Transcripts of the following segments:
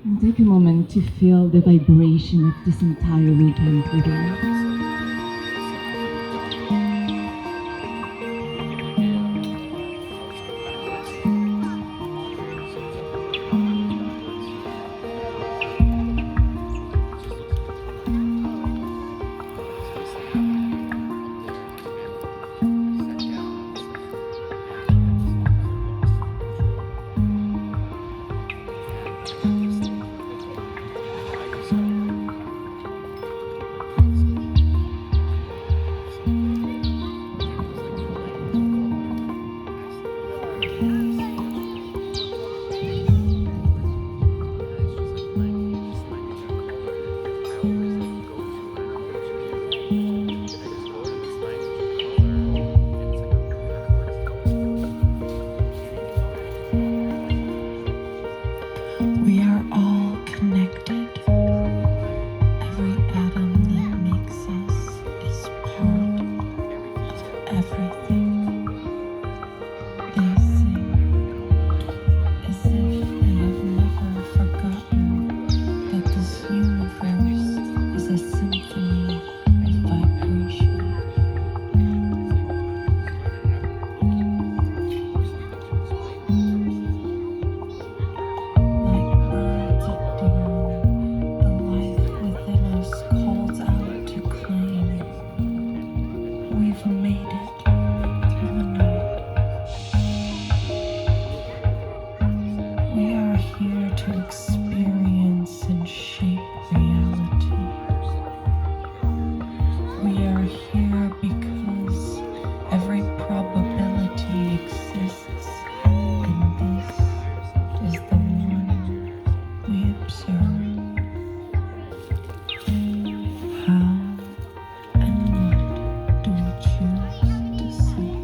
And take a moment to feel the vibration of this entire weekend within you. We are all connected. Every atom that makes us is part of everything. They sing as if they have never forgotten that this universe is a symphony of vibration. Like birds at dawn, the life within us calls out to claim we've made it through the night. We are here to experience and shape reality. We are here because every probability exists, and this is the one we observe. How and what do we choose to see?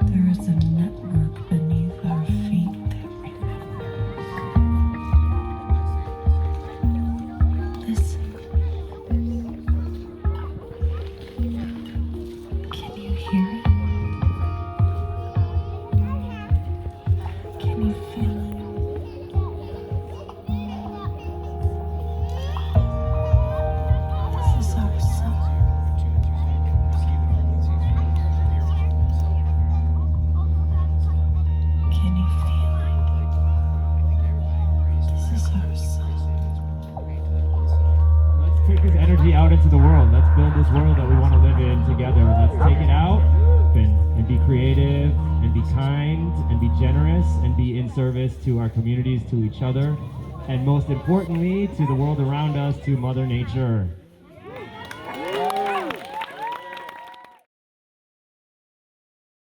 There is a network beneath our feet that remembers. Listen. Can you hear it? Can you feel it? This is our sun. Can you feel it? This is our sun. Let's take this energy out into the world. Let's build this world that we want to live in together. Let's take it out and be creative and be kind and be generous and be in service to our communities, to each other, and most importantly, to the world around us, to Mother Nature.